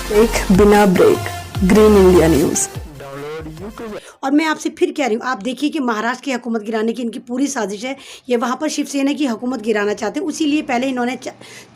एक बिना break green India news. और मैं आपसे फिर कह रही हूँ, आप देखिए कि महाराष्ट्र की हुकूमत गिराने की इनकी पूरी साजिश है। ये वहाँ पर शिवसेना की हुकूमत गिराना चाहते हैं। उसी लिए पहले इन्होंने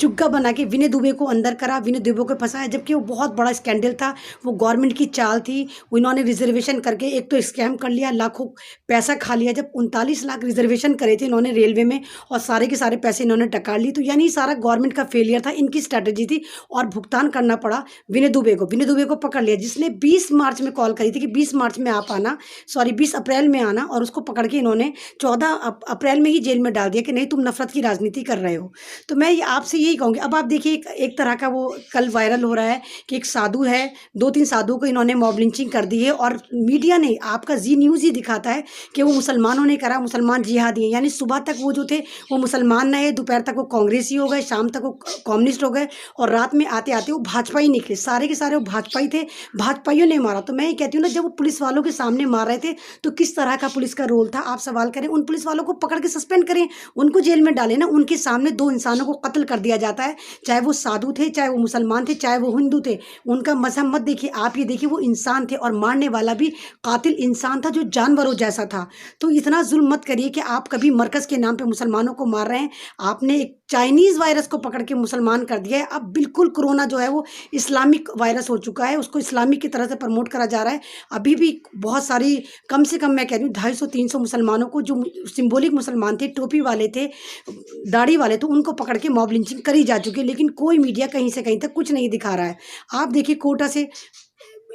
चुग्गा बना के विनय दुबे को अंदर करा, विनय दुबे को फंसाया, जबकि वो बहुत बड़ा स्कैंडल था। वो गवर्नमेंट की चाल थी। वो इन्होंने रिजर्वेशन करके एक तो स्कैम कर लिया, लाखों पैसा खा लिया। जब 39 लाख रिजर्वेशन करे थे इन्होंने रेलवे में, और सारे के सारे पैसे इन्होंने टकार ली। तो यानी सारा गवर्नमेंट का फेलियर था, इनकी स्ट्रैटेजी थी, और भुगतान करना पड़ा विनय दुबे को। विनय दुबे को पकड़ लिया, जिसने 20 मार्च में कॉल करी थी कि 20 मार्च में आप आना, सॉरी 20 अप्रैल में आना, और उसको पकड़ के इन्होंने 14 अप्रैल में ही जेल में डाल दिया कि नहीं तुम नफरत की राजनीति कर रहे हो। तो मैं आपसे यही कहूँगी। अब आप देखिए एक तरह का वो कल वायरल हो रहा है कि एक साधु है, 2-3 साधुओं को इन्होंने मॉब लिंचिंग कर दी है, और मीडिया ने, आपका जी न्यूज़ ही दिखाता है कि वो मुसलमानों ने करा, मुसलमान जिहादी हैं। यानी सुबह तक वो जो थे वो मुसलमान नहीं है, दोपहर तक वो कांग्रेसी हो गए, शाम तक वो कम्युनिस्ट हो गए, और रात में आते आते वो भाजपा ही निकले। सारे के सारे वो भाजपा ही थे, भाजपाइयों ने मारा। तो मैं ये कहती हूँ ना, जब वो पुलिस वालों के सामने मार रहे थे तो किस तरह का पुलिस का रोल था, आप सवाल करें। उन पुलिस वालों को पकड़ के सस्पेंड करें, उनको जेल में डालें ना। उनके सामने 2 इंसानों को कत्ल कर दिया जाता है, चाहे वो साधु थे, चाहे वो मुसलमान थे, चाहे वो हिंदू थे। उनका मजहब मत देखिए, आप ये देखिए वो इंसान थे, और मारने वाला भी कातिल इंसान था जो जानवरों जैसा था। तो इतना जुल्म मत करिए कि आप कभी मरकज़ के नाम पे मुसलमानों को मार रहे हैं। आपने एक चाइनीज़ वायरस को पकड़ के मुसलमान कर दिया है। अब बिल्कुल कोरोना जो है वो इस्लामिक वायरस हो चुका है, उसको इस्लामिक की तरह से प्रमोट करा जा रहा है। अभी भी बहुत सारी, कम से कम मैं कह रही हूँ 250-300 मुसलमानों को, जो सिंबॉलिक मुसलमान थे, टोपी वाले थे, दाढ़ी वाले, तो उनको पकड़ के मॉब लिंचिंग करी जा चुकी है। लेकिन कोई मीडिया कहीं से कहीं तक कुछ नहीं दिखा रहा है। आप देखिए कोटा से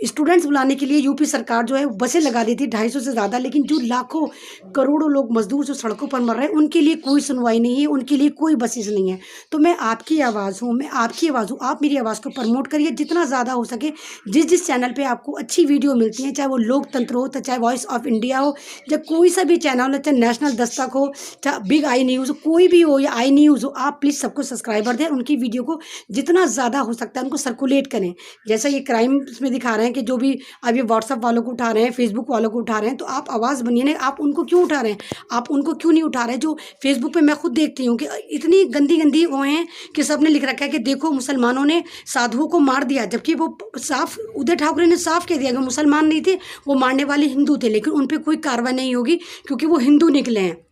स्टूडेंट्स बुलाने के लिए यूपी सरकार जो है बसें लगा दी थी 250 से ज़्यादा, लेकिन जो लाखों करोड़ों लोग मजदूर जो सड़कों पर मर रहे हैं उनके लिए कोई सुनवाई नहीं है, उनके लिए कोई बसेस नहीं है। तो मैं आपकी आवाज़ हूँ, मैं आपकी आवाज़ हूँ, आप मेरी आवाज़ को प्रमोट करिए जितना ज़्यादा हो सके। जिस जिस चैनल पर आपको अच्छी वीडियो मिलती है, चाहे वो लोकतंत्र हो, चाहे वॉइस ऑफ इंडिया हो, या कोई सा भी चैनल हो, चाहे नेशनल दस्तक हो, चाहे बिग आई न्यूज़ हो, कोई भी हो, या आई न्यूज़ हो, आप प्लीज़ सबको सब्सक्राइबर दें। उनकी वीडियो को जितना ज़्यादा हो सकता है उनको सर्कुलेट करें। जैसा ये क्राइम्स में दिखा रहे हैं कि जो भी अब ये व्हाट्सएप वालों को उठा रहे हैं, फेसबुक वालों को उठा रहे हैं, तो आप आवाज़ बनिए ना। आप उनको क्यों उठा रहे हैं? आप उनको क्यों नहीं उठा रहे? जो फेसबुक पे मैं खुद देखती हूँ कि इतनी गंदी गंदी वो हैं कि सबने लिख रखा है कि देखो मुसलमानों ने साधुओं को मार दिया, जबकि वो साफ उदय ठाकरे ने साफ कह दिया कि मुसलमान नहीं थे, वो मारने वाले हिंदू थे, लेकिन उन पर कोई कार्रवाई नहीं होगी क्योंकि वो हिंदू निकले हैं।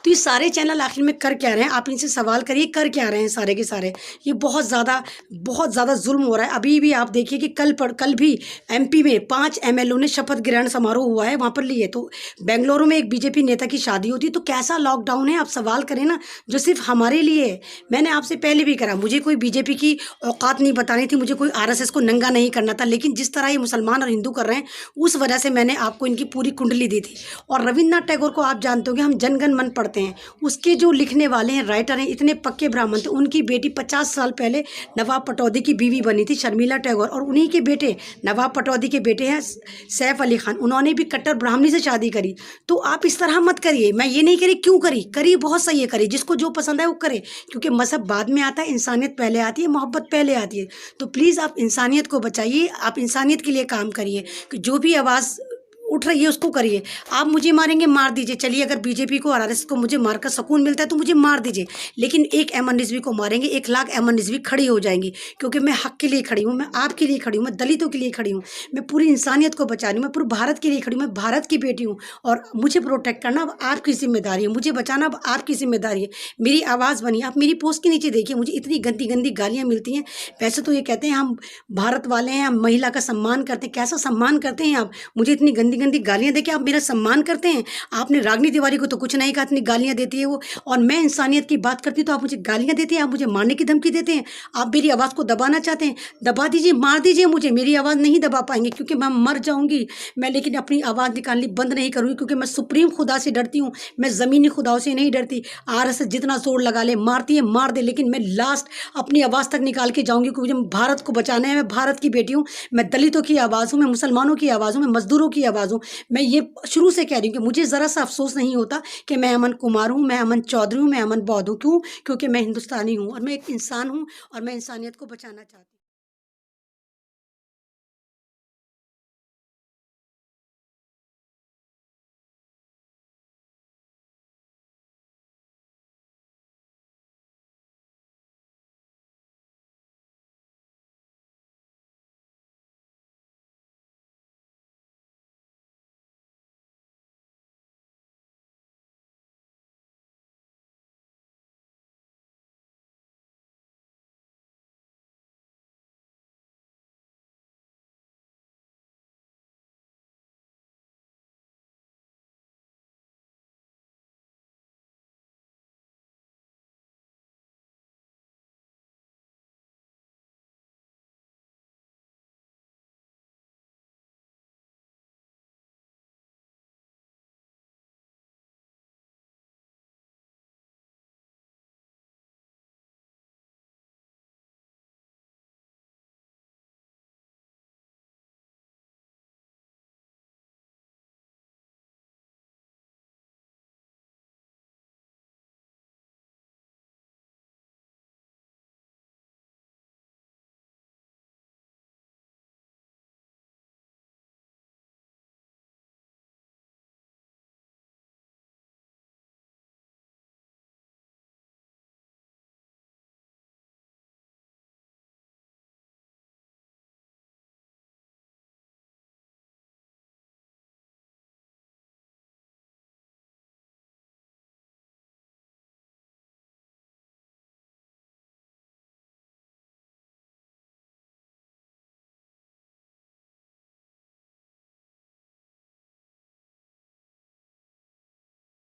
तो ये सारे चैनल आखिर में कर क्या रहे हैं? आप इनसे सवाल करिए, कर क्या रहे हैं सारे के सारे? ये बहुत ज़्यादा जुल्म हो रहा है। अभी भी आप देखिए कि कल भी एमपी में 5 एमएलओ ने शपथ ग्रहण समारोह हुआ है, वहाँ पर लिए। तो बेंगलुरु में एक बीजेपी नेता की शादी होती, तो कैसा लॉकडाउन है? आप सवाल करें ना, जो सिर्फ हमारे लिए है। मैंने आपसे पहले भी करा, मुझे कोई बीजेपी की औकात नहीं बतानी थी, मुझे कोई आरएसएस को नंगा नहीं करना था, लेकिन जिस तरह ये मुसलमान और हिंदू कर रहे हैं उस वजह से मैंने आपको इनकी पूरी कुंडली दी थी। और रविन्द्रनाथ टैगोर को आप जानते हो कि हम जनगण मन पढ़ते हैं, उसके जो लिखने वाले हैं, राइटर हैं, इतने पक्के ब्राह्मण थे। उनकी बेटी 50 साल पहले नवाब पटौदी की बीवी बनी थी, शर्मिला टैगोर, और उन्हीं के बेटे, नवाब पटौदी के बेटे हैं सैफ अली खान, उन्होंने भी कट्टर ब्राह्मणी से शादी करी। तो आप इस तरह मत करिए। मैं ये नहीं करी क्यों करी बहुत सही है, करी, जिसको जो पसंद है वो करे, क्योंकि मजहब बाद में आता है, इंसानियत पहले आती है, मोहब्बत पहले आती है। तो प्लीज़ आप इंसानियत को बचाइए, आप इंसानियत के लिए काम करिए, कि जो भी आवाज़ उठ रही है उसको करिए। आप मुझे मारेंगे, मार दीजिए, चलिए, अगर बीजेपी को और आरएसएस को मुझे मारकर सुकून मिलता है तो मुझे मार दीजिए, लेकिन एक अमन रिजवी को मारेंगे, 1 लाख अमन रिजवी खड़ी हो जाएंगी, क्योंकि मैं हक के लिए खड़ी हूँ, मैं आपके लिए खड़ी हूँ, मैं दलितों के लिए खड़ी हूँ, मैं पूरी इंसानियत को बचा रही हूँ, मैं पूरे भारत के लिए खड़ी हूँ, मैं भारत की बेटी हूँ, और मुझे प्रोटेक्ट करना अब आपकी जिम्मेदारी है, मुझे बचाना अब आपकी जिम्मेदारी है। मेरी आवाज़ बनी, आप मेरी पोस्ट के नीचे देखिए, मुझे इतनी गंदी गंदी गालियाँ मिलती हैं। वैसे तो ये कहते हैं हम भारत वाले हैं, हम महिला का सम्मान करते हैं, कैसा सम्मान करते हैं आप? मुझे इतनी गंदी गंदी गालियाँ देके आप मेरा सम्मान करते हैं? आपने रागनी तिवारी को तो कुछ नहीं कहा, इतनी गालियाँ देती है वो, और मैं इंसानियत की बात करती हूँ तो आप मुझे गालियाँ देते हैं, आप मुझे मारने की धमकी देते हैं। आप मेरी आवाज़ को दबाना चाहते हैं, दबा दीजिए, मार दीजिए मुझे, मेरी आवाज़ नहीं दबा पाएंगे, क्योंकि मैं मर जाऊँगी मैं, लेकिन अपनी आवाज़ निकालनी बंद नहीं करूँगी, क्योंकि मैं सुप्रीम खुदा से डरती हूँ, मैं ज़मीनी खुदाओं से नहीं डरती। आरएसएस जितना जोर लगा ले, मारती है मार दे, लेकिन मैं लास्ट अपनी आवाज़ तक निकाल के जाऊँगी, क्योंकि मुझे भारत को बचाना है। मैं भारत की बेटी हूँ, मैं दलितों की आवाज़ हूँ, मैं मुसलमानों की आवाज़ हूँ, मैं मजदूरों की आवाज़ हूँ। मैं ये शुरू से कह रही हूँ कि मुझे ज़रा सा अफसोस नहीं होता कि मैं अमन कुमार हूँ, मैं अमन चौधरी हूँ, मैं अमन बौद्ध हूँ। क्यों? क्योंकि मैं हिंदुस्तानी हूँ, और मैं एक इंसान हूँ, और मैं इंसानियत को बचाना चाहती हूँ।